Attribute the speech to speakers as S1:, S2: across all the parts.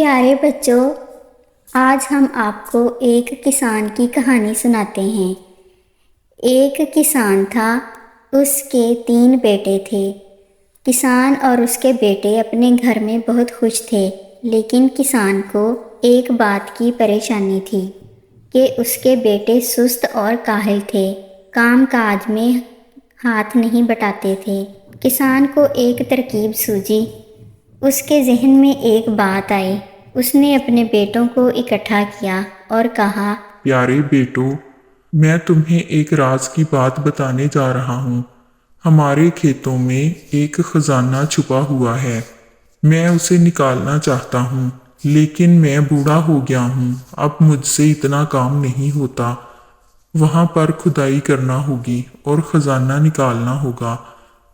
S1: پیارے بچوں، آج ہم آپ کو ایک کسان کی کہانی سناتے ہیں۔ ایک کسان تھا، اس کے 3 بیٹے تھے۔ کسان اور اس کے بیٹے اپنے گھر میں بہت خوش تھے، لیکن کسان کو ایک بات کی پریشانی تھی کہ اس کے بیٹے سست اور کاہل تھے، کام کاج میں ہاتھ نہیں بٹاتے تھے۔ کسان کو ایک ترکیب سوجھی، اس کے ذہن میں ایک بات آئی۔ اس نے اپنے بیٹوں کو اکٹھا کیا اور کہا،
S2: پیارے بیٹو، میں تمہیں ایک راز کی بات بتانے جا رہا ہوں۔ ہمارے کھیتوں میں ایک خزانہ چھپا ہوا ہے۔ میں اسے نکالنا چاہتا ہوں، لیکن میں بوڑھا ہو گیا ہوں، اب مجھ سے اتنا کام نہیں ہوتا۔ وہاں پر کھدائی کرنا ہوگی اور خزانہ نکالنا ہوگا۔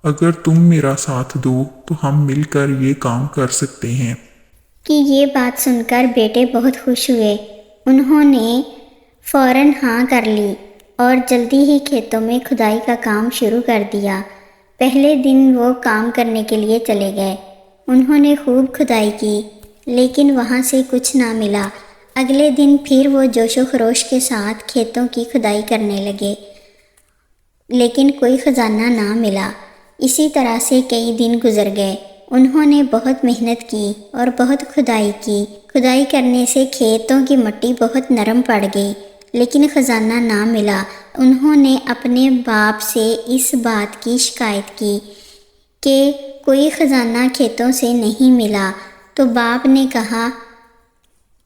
S2: اگر تم میرا ساتھ دو تو ہم مل کر یہ کام کر سکتے ہیں۔
S1: کہ یہ بات سن کر بیٹے بہت خوش ہوئے۔ انہوں نے فوراً ہاں کر لی اور جلدی ہی کھیتوں میں کھدائی کا کام شروع کر دیا۔ پہلے دن وہ کام کرنے کے لیے چلے گئے۔ انہوں نے خوب کھدائی کی، لیکن وہاں سے کچھ نہ ملا۔ اگلے دن پھر وہ جوش و خروش کے ساتھ کھیتوں کی کھدائی کرنے لگے، لیکن کوئی خزانہ نہ ملا۔ اسی طرح سے کئی دن گزر گئے۔ انہوں نے بہت محنت کی اور بہت کھدائی کی۔ کھدائی کرنے سے کھیتوں کی مٹی بہت نرم پڑ گئی، لیکن خزانہ نہ ملا۔ انہوں نے اپنے باپ سے اس بات کی شکایت کی کہ کوئی خزانہ کھیتوں سے نہیں ملا، تو باپ نے کہا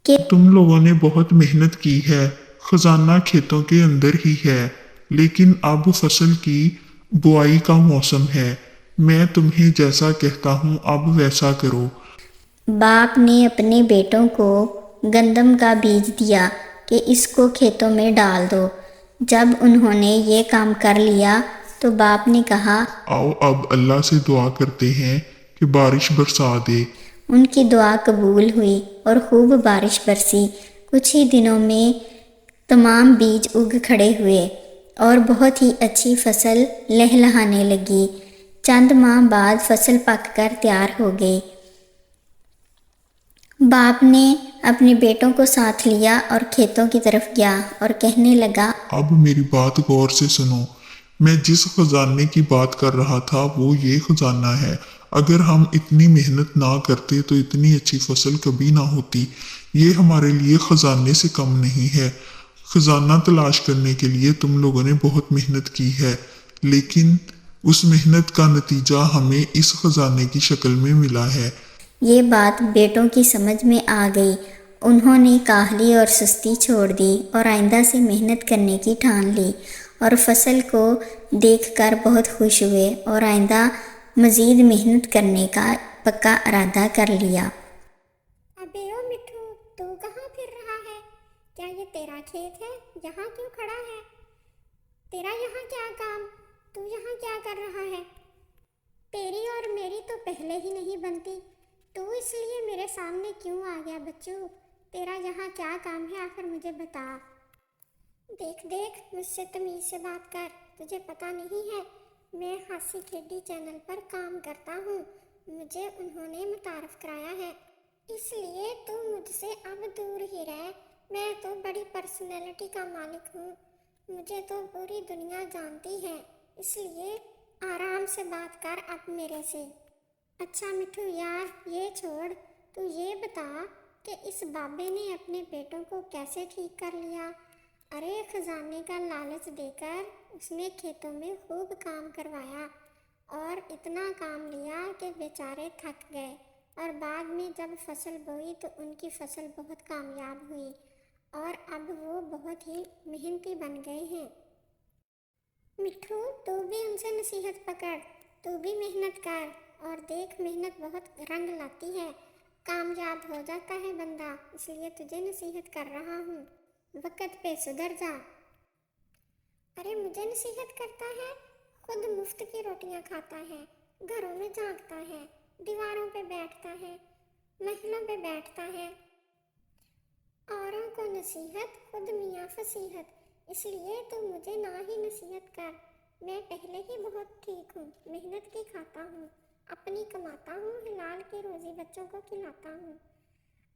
S1: کہ
S2: تم لوگوں نے بہت محنت کی ہے، خزانہ کھیتوں کے اندر ہی ہے، لیکن اب فصل کی بوائی کا موسم ہے۔ میں تمہیں جیسا کہتا ہوں اب ویسا کرو۔
S1: باپ نے اپنے بیٹوں کو گندم کا بیج دیا کہ اس کو کھیتوں میں ڈال دو۔ جب انہوں نے یہ کام کر لیا تو باپ نے کہا،
S2: آؤ اب اللہ سے دعا کرتے ہیں کہ بارش برسا دے۔
S1: ان کی دعا قبول ہوئی اور خوب بارش برسی۔ کچھ ہی دنوں میں تمام بیج اگ کھڑے ہوئے اور بہت ہی اچھی فصل لہلہانے لگی۔ چند ماہ بعد فصل پک کر تیار ہو گئی۔ باپ نے اپنے بیٹوں کو ساتھ لیا اور کھیتوں کی طرف گیا اور کہنے لگا،
S2: اب میری بات غور سے سنو۔ میں جس خزانے کی بات کر رہا تھا وہ یہ خزانہ ہے۔ اگر ہم اتنی محنت نہ کرتے تو اتنی اچھی فصل کبھی نہ ہوتی۔ یہ ہمارے لیے خزانے سے کم نہیں ہے۔ خزانہ تلاش کرنے کے لیے تم لوگوں نے بہت محنت کی ہے، لیکن اس محنت کا نتیجہ ہمیں اس خزانے کی شکل میں ملا ہے۔
S1: یہ بات بیٹوں کی سمجھ میں آ گئی۔ انہوں نے کاہلی اور سستی چھوڑ دی اور آئندہ سے محنت کرنے کی ٹھان لی، اور فصل کو دیکھ کر بہت خوش ہوئے اور آئندہ مزید محنت کرنے کا پکا ارادہ کر لیا۔
S3: ابے او مٹھو، تو کہاں پھر رہا ہے؟ کیا یہ تیرا کھیت ہے؟ یہاں کیوں کھڑا ہے؟ تیرا یہاں کیا کام؟ تو یہاں کیا کر رہا ہے؟ تیری اور میری تو پہلے ہی نہیں بنتی، تو اس لیے میرے سامنے کیوں آ گیا بچو؟ تیرا یہاں کیا کام ہے آخر مجھے بتا۔ دیکھ دیکھ، مجھ سے تمیز سے بات کر، تجھے پتہ نہیں ہے میں ہاسی کھیڈی چینل پر کام کرتا ہوں، مجھے انہوں نے متعارف کرایا ہے، اس لیے تو مجھ سے اب دور ہی رہ۔ میں تو بڑی پرسنالٹی کا مالک ہوں، مجھے تو پوری دنیا جانتی ہے، اس لیے آرام سے بات کر اب میرے سے۔ اچھا مٹھو یار، یہ چھوڑ، تو یہ بتا کہ اس بابے نے اپنے بیٹوں کو کیسے ٹھیک کر لیا؟ ارے خزانے کا لالچ دے کر اس نے کھیتوں میں خوب کام کروایا اور اتنا کام لیا کہ بیچارے تھک گئے، اور بعد میں جب فصل بوئی تو ان کی فصل بہت کامیاب ہوئی اور اب وہ بہت ہی محنتی بن گئے ہیں۔ مٹھو، تو بھی ان سے نصیحت پکڑ، تو بھی محنت کر، اور دیکھ محنت بہت رنگ لاتی ہے، کامیاب ہو جاتا ہے بندہ، اس لیے تجھے نصیحت کر رہا ہوں، وقت پہ سدھر جا۔ ارے مجھے نصیحت کرتا ہے؟ خود مفت کی روٹیاں کھاتا ہے، گھروں میں جھانکتا ہے، دیواروں پہ بیٹھتا ہے، محلوں پہ بیٹھتا ہے، اوروں کو نصیحت خود میاں فصیحت، اس لیے تو مجھے نہ ہی نصیحت کر، میں پہلے ہی بہت ٹھیک ہوں، محنت کی کھاتا ہوں، اپنی کماتا ہوں، حلال کی روزی بچوں کو کھلاتا ہوں۔